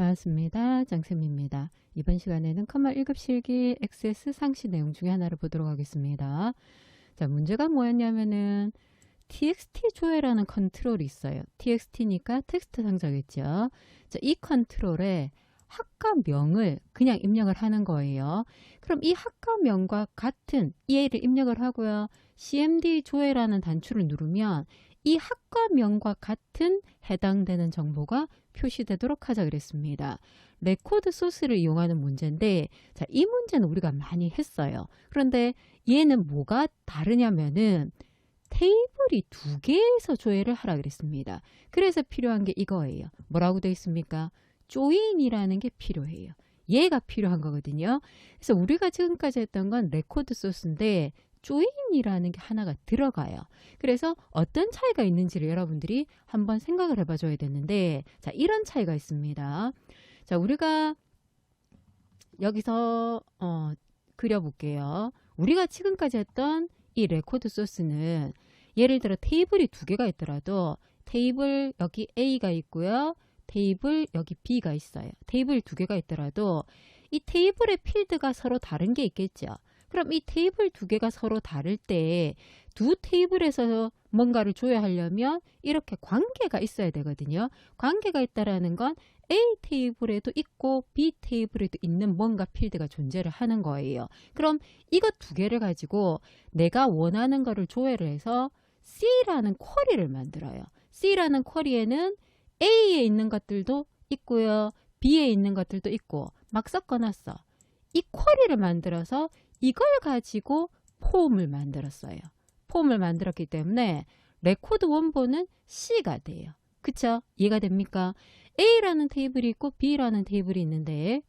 반갑습니다. 장쌤입니다. 이번 시간에는 컴마 1급 실기 액세스 상시 내용 중에 하나를 보도록 하겠습니다. 자, 문제가 뭐였냐면은 txt 조회라는 컨트롤이 있어요. txt니까 텍스트 상자겠죠. 자, 이 컨트롤에 학과명을 그냥 입력을 하는 거예요. 그럼 이 학과명과 같은 EA를 입력을 하고요. cmd 조회라는 단추를 누르면 이 학과명과 같은 해당되는 정보가 표시되도록 하자 그랬습니다. 레코드 소스를 이용하는 문제인데, 자, 이 문제는 우리가 많이 했어요. 그런데 얘는 뭐가 다르냐면은 테이블이 두 개에서 조회를 하라 그랬습니다. 그래서 필요한 게 이거예요. 뭐라고 되어 있습니까? 조인이라는 게 필요해요. 얘가 필요한 거거든요. 그래서 우리가 지금까지 했던 건 레코드 소스인데 조인이라는 게 하나가 들어가요. 그래서 어떤 차이가 있는지를 여러분들이 한번 생각을 해봐 줘야 되는데, 자, 이런 차이가 있습니다. 자, 우리가 여기서 그려볼게요. 우리가 지금까지 했던 이 레코드 소스는 예를 들어 테이블이 두 개가 있더라도 테이블 여기 A가 있고요. 테이블 여기 B가 있어요. 테이블 두 개가 있더라도 이 테이블의 필드가 서로 다른 게 있겠죠. 그럼 이 테이블 두 개가 서로 다를 때 두 테이블에서 뭔가를 조회하려면 이렇게 관계가 있어야 되거든요. 관계가 있다라는 건 A 테이블에도 있고 B 테이블에도 있는 뭔가 필드가 존재를 하는 거예요. 그럼 이것 두 개를 가지고 내가 원하는 거를 조회를 해서 C라는 쿼리를 만들어요. C라는 쿼리에는 A에 있는 것들도 있고요. B에 있는 것들도 있고 막 섞어놨어. 이 쿼리를 만들어서 이걸 가지고 폼을 만들었어요. 폼을 만들었기 때문에 레코드 원본은 C가 돼요. 그쵸? 이해가 됩니까? A라는 테이블이 있고 B라는 테이블이 있는데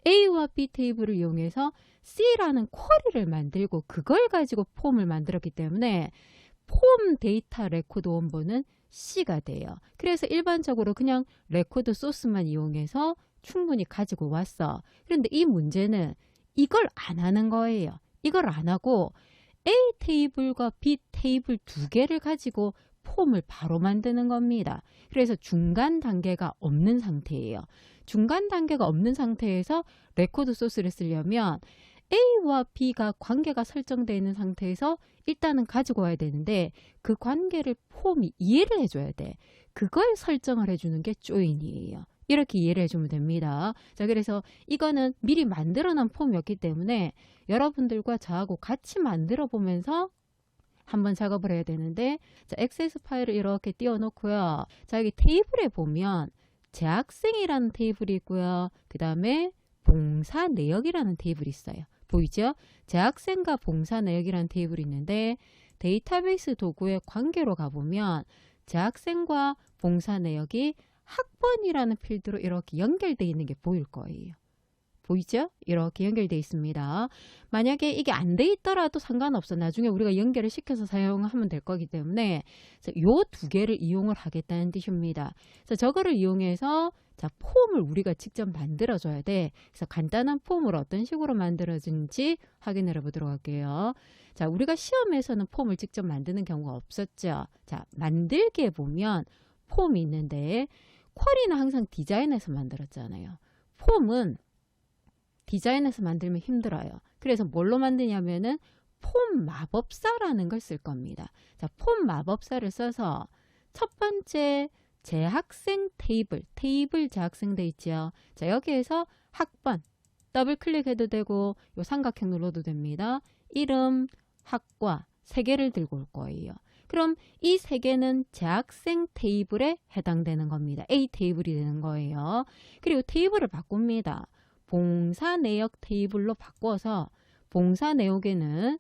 A와 B 테이블을 이용해서 C라는 쿼리를 만들고 그걸 가지고 폼을 만들었기 때문에 폼 데이터 레코드 원본은 C가 돼요. 그래서 일반적으로 그냥 레코드 소스만 이용해서 충분히 가지고 왔어. 그런데 이 문제는 이걸 안 하는 거예요. 이걸 안 하고 A 테이블과 B 테이블 두 개를 가지고 폼을 바로 만드는 겁니다. 그래서 중간 단계가 없는 상태예요. 중간 단계가 없는 상태에서 레코드 소스를 쓰려면 A와 B가 관계가 설정되어 있는 상태에서 일단은 가지고 와야 되는데 그 관계를 폼이 이해를 해줘야 돼. 그걸 설정을 해주는 게 조인이에요. 이렇게 이해를 해주면 됩니다. 자, 그래서 이거는 미리 만들어 놓은 폼이었기 때문에 여러분들과 저하고 같이 만들어 보면서 한번 작업을 해야 되는데, 자, 액세스 파일을 이렇게 띄워 놓고요. 자, 여기 테이블에 보면 재학생이라는 테이블이 있고요. 그 다음에 봉사 내역이라는 테이블이 있어요. 보이죠? 재학생과 봉사 내역이라는 테이블이 있는데 데이터베이스 도구의 관계로 가보면 재학생과 봉사 내역이 학번이라는 필드로 이렇게 연결되어 있는 게 보일 거예요. 보이죠? 이렇게 연결되어 있습니다. 만약에 이게 안 돼 있더라도 상관없어. 나중에 우리가 연결을 시켜서 사용하면 될 거기 때문에 이 두 개를 이용을 하겠다는 뜻입니다. 그래서 저거를 이용해서 자, 폼을 우리가 직접 만들어 줘야 돼. 그래서 간단한 폼을 어떤 식으로 만들어진지 확인해 보도록 할게요. 자, 우리가 시험에서는 폼을 직접 만드는 경우가 없었죠. 자, 만들기에 보면 폼이 있는데 쿼리는 항상 디자인에서 만들었잖아요. 폼은 디자인에서 만들면 힘들어요. 그래서 뭘로 만드냐면은 폼 마법사라는 걸 쓸 겁니다. 자, 폼 마법사를 써서 첫 번째 재학생 테이블 재학생 돼 있죠. 자, 여기에서 학번 더블 클릭해도 되고 요 삼각형 눌러도 됩니다. 이름, 학과 세 개를 들고 올 거예요. 그럼 이 세 개는 재학생 테이블에 해당되는 겁니다. A 테이블이 되는 거예요. 그리고 테이블을 바꿉니다. 봉사 내역 테이블로 바꿔서 봉사 내역에는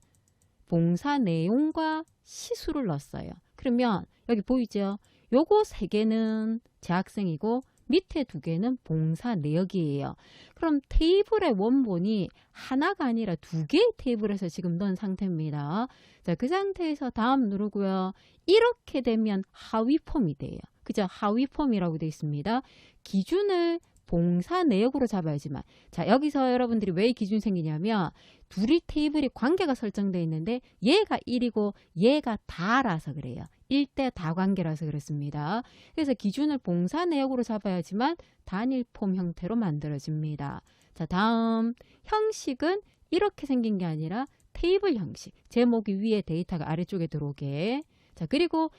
봉사 내용과 시수를 넣었어요. 그러면 여기 보이죠? 요거 세 개는 재학생이고 밑에 두 개는 봉사 내역이에요. 그럼 테이블의 원본이 하나가 아니라 두 개의 테이블에서 지금 넣은 상태입니다. 자, 그 상태에서 다음 누르고요. 이렇게 되면 하위 폼이 돼요. 그죠? 하위 폼이라고 되어 있습니다. 기준을 봉사 내역으로 잡아야지만, 자, 여기서 여러분들이 왜 기준이 생기냐면 둘이 테이블이 관계가 설정되어 있는데 얘가 1이고 얘가 다라서 그래요. 1대 다관계라서 그렇습니다. 그래서 기준을 봉사 내역으로 잡아야지만 단일 폼 형태로 만들어집니다. 자, 다음 형식은 이렇게 생긴 게 아니라 테이블 형식. 제목이 위에 데이터가 아래쪽에 들어오게. 자, 그리고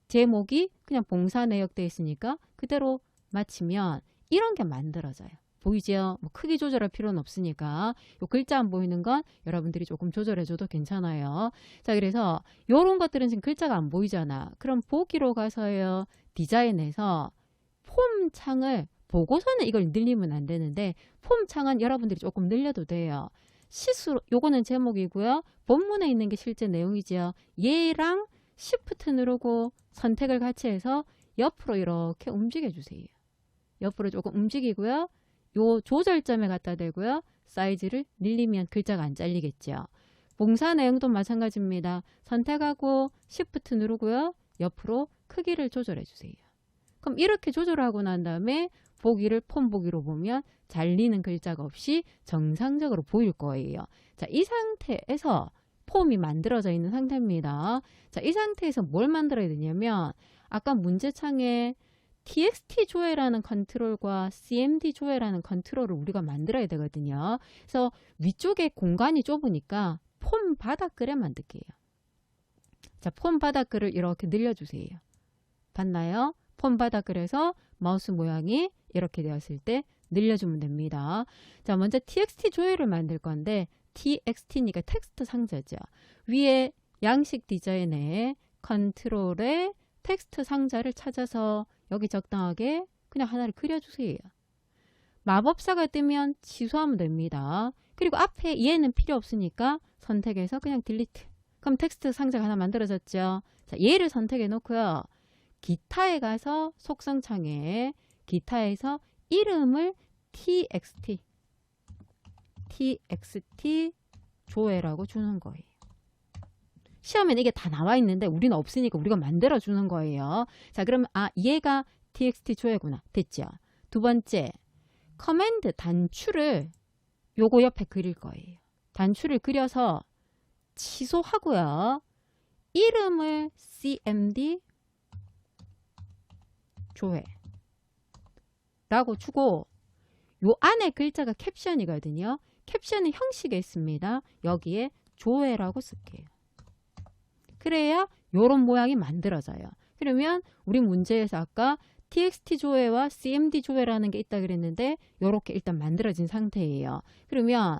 제목이 그냥 봉사 내역 되어 있으니까 그대로 맞추면 이런 게 만들어져요. 보이죠? 뭐 크기 조절할 필요는 없으니까 요 글자 안 보이는 건 여러분들이 조금 조절해줘도 괜찮아요. 자, 그래서 요런 것들은 지금 글자가 안 보이잖아. 그럼 보기로 가서요. 디자인에서 폼 창을 보고서는 이걸 늘리면 안 되는데 폼 창은 여러분들이 조금 늘려도 돼요. 시수로 요거는 제목이고요. 본문에 있는 게 실제 내용이죠. 얘랑 Shift 누르고 선택을 같이 해서 옆으로 이렇게 움직여 주세요. 옆으로 조금 움직이고요. 요 조절점에 갖다 대고요. 사이즈를 늘리면 글자가 안 잘리겠죠. 봉사 내용도 마찬가지입니다. 선택하고 Shift 누르고요. 옆으로 크기를 조절해 주세요. 그럼 이렇게 조절하고 난 다음에 보기를 폼 보기로 보면 잘리는 글자가 없이 정상적으로 보일 거예요. 자, 이 상태에서 폼이 만들어져 있는 상태입니다. 자, 이 상태에서 뭘 만들어야 되냐면 아까 문제창에 txt 조회라는 컨트롤과 cmd 조회라는 컨트롤을 우리가 만들어야 되거든요. 그래서 위쪽에 공간이 좁으니까 폼 바닥글에 만들게요. 자, 폼 바닥글을 이렇게 늘려주세요. 봤나요? 폼 바닥글에서 마우스 모양이 이렇게 되었을 때 늘려주면 됩니다. 자, 먼저 txt 조회를 만들 건데 txt니까 텍스트 상자죠. 위에 양식 디자인에 컨트롤에 텍스트 상자를 찾아서 여기 적당하게 그냥 하나를 그려주세요. 마법사가 뜨면 취소하면 됩니다. 그리고 앞에 얘는 필요 없으니까 선택해서 그냥 딜리트. 그럼 텍스트 상자가 하나 만들어졌죠. 자, 얘를 선택해 놓고요. 기타에 가서 속성창에 기타에서 이름을 txt 조회라고 주는 거예요. 시험에는 이게 다 나와 있는데 우리는 없으니까 우리가 만들어 주는 거예요. 자, 그러면 얘가 txt 조회구나. 됐죠? 두 번째, 커맨드 단추를 요거 옆에 그릴 거예요. 단추를 그려서 취소하고요. 이름을 cmd 조회라고 주고 요 안에 글자가 캡션이거든요. 캡션은 형식에 있습니다. 여기에 조회라고 쓸게요. 그래야 요런 모양이 만들어져요. 그러면 우리 문제에서 아까 txt 조회와 cmd 조회라는 게 있다 그랬는데 요렇게 일단 만들어진 상태예요. 그러면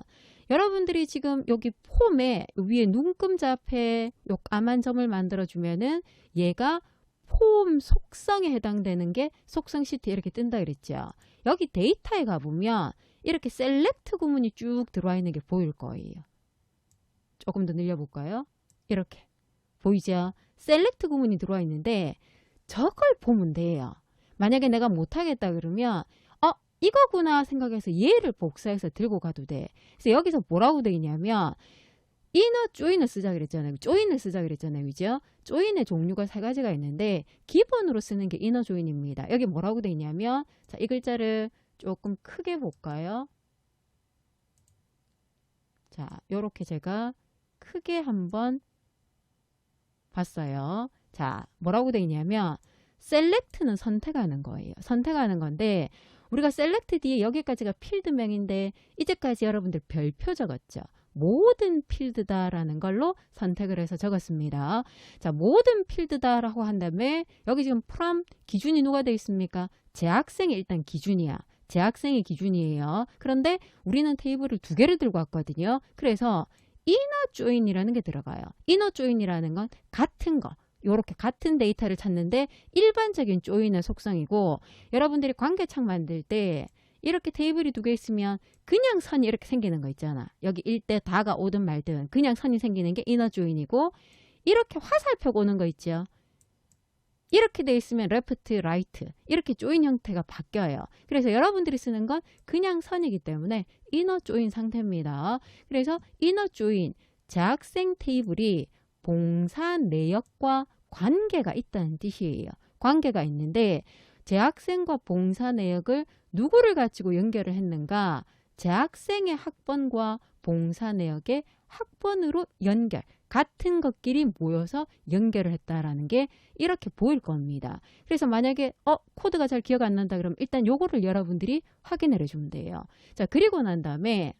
여러분들이 지금 여기 폼에 위에 눈금자 앞에 요 까만 점을 만들어 주면은 얘가 폼 속성에 해당되는 게 속성 시트 이렇게 뜬다 그랬죠. 여기 데이터에 가보면 이렇게 셀렉트 구문이 쭉 들어와 있는 게 보일 거예요. 조금 더 늘려볼까요? 이렇게 보이죠? 셀렉트 구문이 들어와 있는데 저걸 보면 돼요. 만약에 내가 못하겠다 그러면 이거구나 생각해서 얘를 복사해서 들고 가도 돼. 그래서 여기서 뭐라고 돼 있냐면 이너 조인을 쓰자 그랬잖아요. 조인을 쓰자 그랬잖아요. 그죠? 조인의 종류가 세 가지가 있는데 기본으로 쓰는 게 이너 조인입니다. 여기 뭐라고 돼 있냐면 자, 이 글자를 조금 크게 볼까요? 자, 요렇게 제가 크게 한번 봤어요. 자, 뭐라고 돼 있냐면 셀렉트는 선택하는 거예요. 선택하는 건데 우리가 셀렉트 뒤에 여기까지가 필드명인데 이제까지 여러분들 별표 적었죠. 모든 필드다라는 걸로 선택을 해서 적었습니다. 자, 모든 필드다라고 한 다음에 여기 지금 from 기준이 누가 되어 있습니까? 재학생이 일단 기준이야. 재학생이 기준이에요. 그런데 우리는 테이블을 두 개를 들고 왔거든요. 그래서 inner join이라는 게 들어가요. inner join이라는 건 같은 거. 이렇게 같은 데이터를 찾는데 일반적인 조인의 속성이고 여러분들이 관계창 만들 때 이렇게 테이블이 두 개 있으면 그냥 선이 이렇게 생기는 거 있잖아. 여기 1대 다가 오든 말든 그냥 선이 생기는 게 이너 조인이고 이렇게 화살표 오는 거 있죠. 이렇게 돼 있으면 레프트, 라이트 이렇게 조인 형태가 바뀌어요. 그래서 여러분들이 쓰는 건 그냥 선이기 때문에 이너 조인 상태입니다. 그래서 이너 조인 재학생 테이블이 봉사 내역과 관계가 있다는 뜻이에요. 관계가 있는데 재학생과 봉사 내역을 누구를 가지고 연결을 했는가? 재학생의 학번과 봉사 내역의 학번으로 연결. 같은 것끼리 모여서 연결을 했다라는 게 이렇게 보일 겁니다. 그래서 만약에 코드가 잘 기억 안 난다 그러면 일단 요거를 여러분들이 확인을 해주면 돼요. 자, 그리고 난 다음에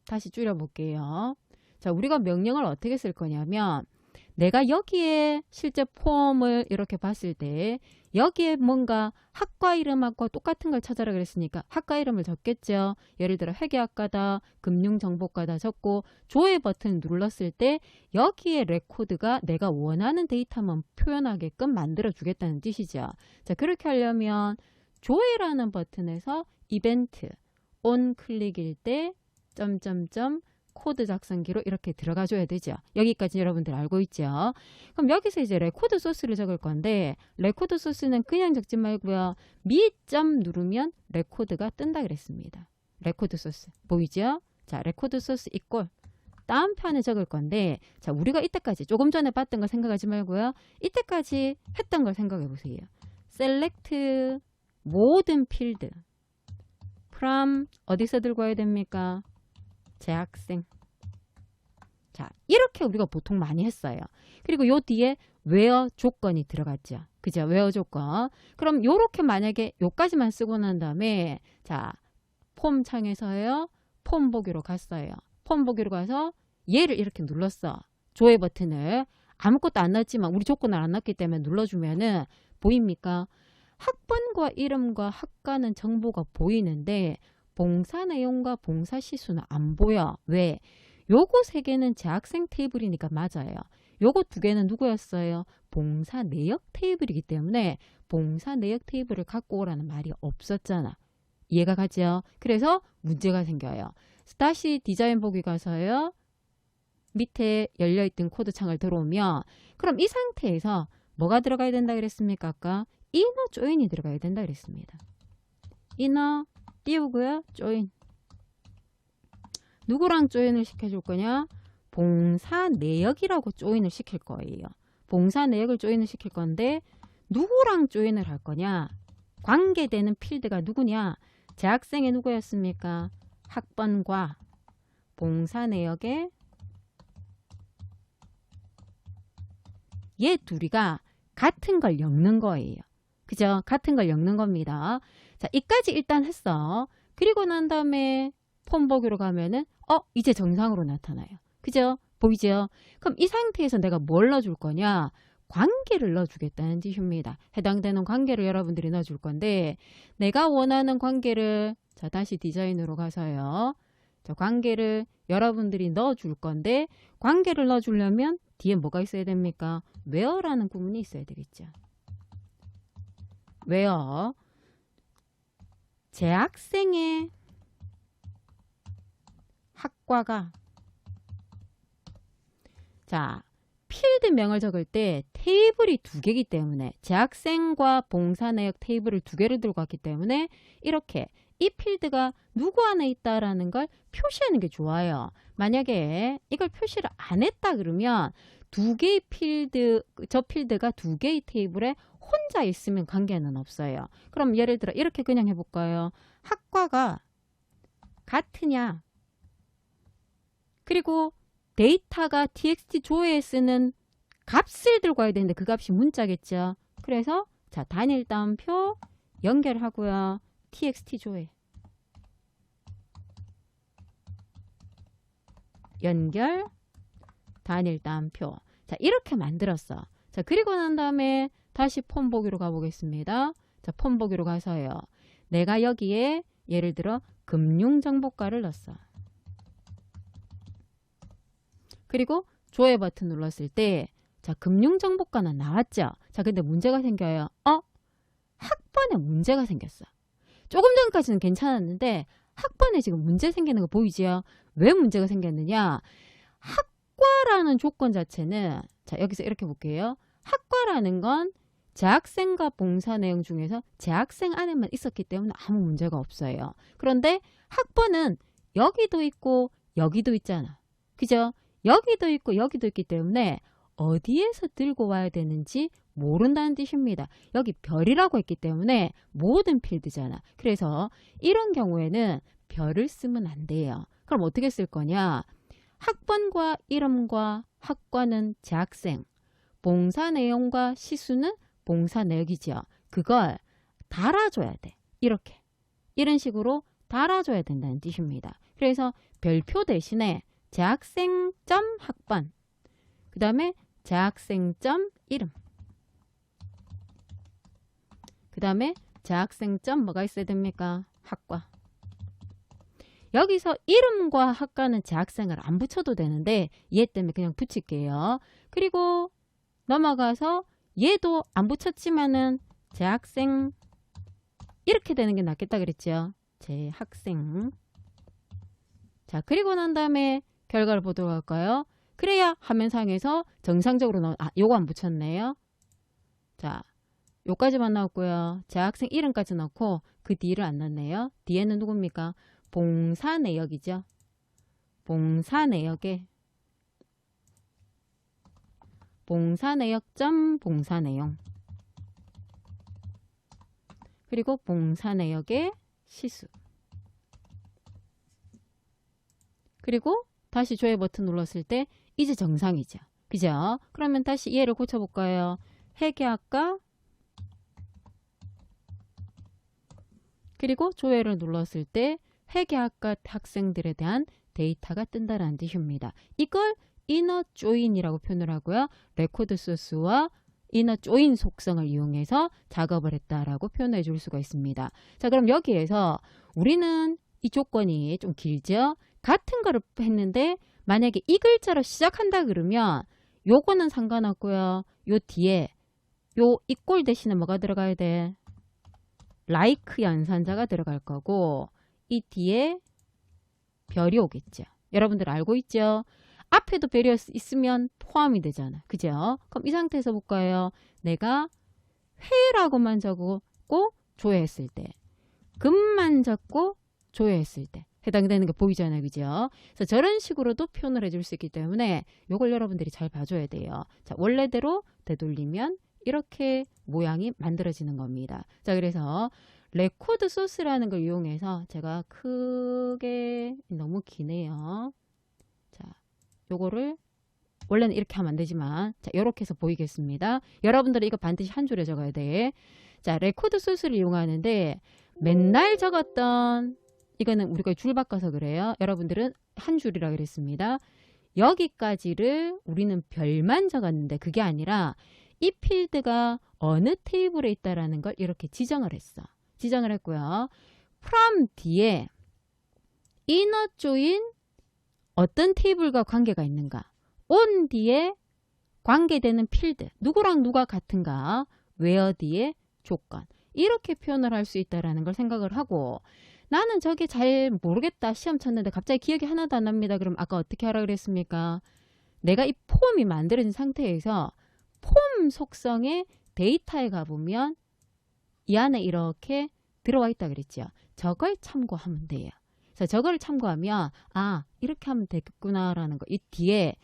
다시 줄여볼게요. 자, 우리가 명령을 어떻게 쓸 거냐면 내가 여기에 실제 폼을 이렇게 봤을 때 여기에 뭔가 학과 이름하고 똑같은 걸 찾아라 그랬으니까 학과 이름을 적겠죠. 예를 들어 회계학과다, 금융정보과다 적고 조회 버튼 눌렀을 때 여기에 레코드가 내가 원하는 데이터만 표현하게끔 만들어 주겠다는 뜻이죠. 자, 그렇게 하려면 조회라는 버튼에서 이벤트 온 클릭일 때 점점점 코드 작성기로 이렇게 들어가 줘야 되죠. 여기까지 여러분들 알고 있죠? 그럼 여기서 이제 레코드 소스를 적을 건데 레코드 소스는 그냥 적지 말고요. 미점 누르면 레코드가 뜬다 그랬습니다. 레코드 소스 보이죠? 자, 레코드 소스 이꼴 다음 편에 적을 건데 자, 우리가 이때까지 조금 전에 봤던 거 생각하지 말고요. 이때까지 했던 걸 생각해 보세요. 셀렉트 모든 필드 from 어디서 들고 와야 됩니까? 재학생. 자, 이렇게 우리가 보통 많이 했어요. 그리고 요 뒤에 where 조건이 들어갔죠. 그죠? where 조건. 그럼 요렇게 만약에 요까지만 쓰고 난 다음에 자, 폼 창에서요. 폼 보기로 갔어요. 폼 보기로 가서 얘를 이렇게 눌렀어. 조회 버튼을. 아무것도 안 넣었지만 우리 조건을 안 넣었기 때문에 눌러주면은 보입니까? 학번과 이름과 학과는 정보가 보이는데 봉사 내용과 봉사 시수는 안 보여. 왜? 요거 세 개는 재학생 테이블이니까 맞아요. 요거 두 개는 누구였어요? 봉사 내역 테이블이기 때문에 봉사 내역 테이블을 갖고 오라는 말이 없었잖아. 이해가 가죠? 그래서 문제가 생겨요. 다시 디자인 보기 가서요. 밑에 열려있던 코드 창을 들어오면 그럼 이 상태에서 뭐가 들어가야 된다 그랬습니까? 아까 이너 조인이 들어가야 된다 그랬습니다. 이너 띄우고요. 조인. 누구랑 조인을 시켜줄 거냐? 봉사 내역이라고 조인을 시킬 거예요. 봉사 내역을 조인을 시킬 건데 누구랑 조인을 할 거냐? 관계되는 필드가 누구냐? 재학생의 누구였습니까? 학번과 봉사 내역의 얘 둘이가 같은 걸 엮는 거예요. 그죠? 같은 걸 엮는 겁니다. 자, 이까지 일단 했어. 그리고 난 다음에 폼 보기로 가면은 이제 정상으로 나타나요. 그죠? 보이죠? 그럼 이 상태에서 내가 뭘 넣어줄 거냐? 관계를 넣어주겠다는 뜻입니다. 해당되는 관계를 여러분들이 넣어줄 건데 내가 원하는 관계를 자, 다시 디자인으로 가서요. 자, 관계를 여러분들이 넣어줄 건데 관계를 넣어주려면 뒤에 뭐가 있어야 됩니까? where라는 구문이 있어야 되겠죠. where 재학생의 학과가 자, 필드명을 적을 때 테이블이 두 개이기 때문에 재학생과 봉사내역 테이블을 두 개를 들고 왔기 때문에 이렇게 이 필드가 누구 안에 있다라는 걸 표시하는 게 좋아요. 만약에 이걸 표시를 안 했다 그러면 두 개의 필드, 저 필드가 두 개의 테이블에 혼자 있으면 관계는 없어요. 그럼 예를 들어 이렇게 그냥 해볼까요? 학과가 같으냐? 그리고 데이터가 txt 조회에 쓰는 값을 들고 와야 되는데 그 값이 문자겠죠. 그래서 자, 단일 따옴표 연결하고요. txt 조회 연결 단일 따옴표. 자, 이렇게 만들었어. 자, 그리고 난 다음에 다시 폼 보기로 가보겠습니다. 자, 폼 보기로 가서요. 내가 여기에 예를 들어 금융정보과를 넣었어. 그리고 조회 버튼 눌렀을 때 자, 금융정보과는 나왔죠. 자, 근데 문제가 생겨요. 학번에 문제가 생겼어. 조금 전까지는 괜찮았는데 학번에 지금 문제 생기는 거 보이죠? 왜 문제가 생겼느냐? 학과라는 조건 자체는 자, 여기서 이렇게 볼게요. 학과라는 건 재학생과 봉사 내용 중에서 재학생 안에만 있었기 때문에 아무 문제가 없어요. 그런데 학번은 여기도 있고 여기도 있잖아. 그죠? 여기도 있고 여기도 있기 때문에 어디에서 들고 와야 되는지 모른다는 뜻입니다. 여기 별이라고 했기 때문에 모든 필드잖아. 그래서 이런 경우에는 별을 쓰면 안 돼요. 그럼 어떻게 쓸 거냐? 학번과 이름과 학과는 재학생, 봉사 내용과 시수는 봉사 내역이죠. 그걸 달아줘야 돼. 이렇게. 이런 식으로 달아줘야 된다는 뜻입니다. 그래서 별표 대신에 재학생.학번, 그 다음에 재학생.이름, 그 다음에 재학생. 뭐가 있어야 됩니까? 학과. 여기서 이름과 학과는 재학생을 안 붙여도 되는데 얘 때문에 그냥 붙일게요. 그리고 넘어가서 얘도 안 붙였지만은 재학생 이렇게 되는 게 낫겠다 그랬죠. 재학생. 자, 그리고 난 다음에 결과를 보도록 할까요? 그래야 화면상에서 정상적으로 요거 안 붙였네요. 자, 요까지만 나왔고요. 재학생 이름까지 넣고 그 뒤를 안 넣네요. 뒤에는 누굽니까? 봉사 내역이죠. 봉사 내역에 봉사 내역점 봉사 내용, 그리고 봉사 내역의 시수, 그리고 다시 조회 버튼 눌렀을 때 이제 정상이죠. 그죠? 그러면 다시 얘를 고쳐볼까요? 회계학과, 그리고 조회를 눌렀을 때 회계학과 학생들에 대한 데이터가 뜬다는 뜻입니다. 이걸 이너 조인이라고 표현을 하고요. 레코드 소스와 이너 조인 속성을 이용해서 작업을 했다라고 표현해 줄 수가 있습니다. 자, 그럼 여기에서 우리는 이 조건이 좀 길죠? 같은 거를 했는데 만약에 이 글자로 시작한다 그러면 요거는 상관없고요. 요 뒤에 요 이 꼴 대신에 뭐가 들어가야 돼? like 연산자가 들어갈 거고 이 뒤에 별이 오겠죠. 여러분들 알고 있죠? 앞에도 별이 있으면 포함이 되잖아. 그죠? 그럼 이 상태에서 볼까요? 내가 회라고만 적고 조회했을 때, 금만 적고 조회했을 때 해당되는 게 보이잖아요. 그죠? 그래서 저런 식으로도 표현을 해줄 수 있기 때문에 이걸 여러분들이 잘 봐줘야 돼요. 자, 원래대로 되돌리면 이렇게 모양이 만들어지는 겁니다. 자, 그래서 레코드 소스라는 걸 이용해서 제가 크게 너무 기네요. 자, 요거를 원래는 이렇게 하면 안 되지만 자, 이렇게 해서 보이겠습니다. 여러분들은 이거 반드시 한 줄에 적어야 돼. 자, 레코드 소스를 이용하는데 맨날 적었던 이거는 우리가 줄 바꿔서 그래요. 여러분들은 한 줄이라 그랬습니다. 여기까지를 우리는 별만 적었는데 그게 아니라 이 필드가 어느 테이블에 있다라는 걸 이렇게 지정을 했어. 지정을 했고요. from 뒤에 inner join 어떤 테이블과 관계가 있는가, on 뒤에 관계되는 필드, 누구랑 누가 같은가, where 뒤에 조건, 이렇게 표현을 할 수 있다라는 걸 생각을 하고, 나는 저게 잘 모르겠다, 시험 쳤는데 갑자기 기억이 하나도 안 납니다. 그럼 아까 어떻게 하라 그랬습니까? 내가 이 폼이 만들어진 상태에서 폼 속성의 데이터에 가보면 이 안에 이렇게 들어와 있다 그랬죠. 저걸 참고하면 돼요. 그래서 저걸 참고하면 아, 이렇게 하면 되겠구나라는 거. 이 뒤에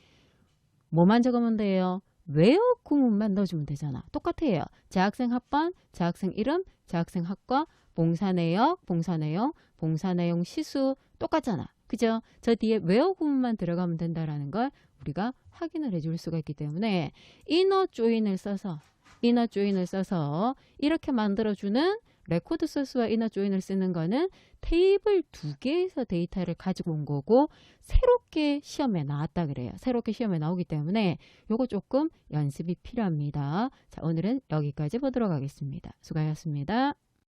뭐만 적으면 돼요? where 구문만 넣어주면 되잖아. 똑같아요. 재학생 학번, 재학생 이름, 재학생 학과, 봉사 내역, 봉사 내용, 봉사 내용 시수 똑같잖아. 그죠? 저 뒤에 where 구문만 들어가면 된다라는 걸 우리가 확인을 해줄 수가 있기 때문에 inner join을 써서 이렇게 만들어주는 레코드 소스와 이너 조인을 쓰는 거는 테이블 두 개에서 데이터를 가지고 온 거고 새롭게 시험에 나왔다 그래요. 새롭게 시험에 나오기 때문에 요거 조금 연습이 필요합니다. 자, 오늘은 여기까지 보도록 하겠습니다. 수고하셨습니다.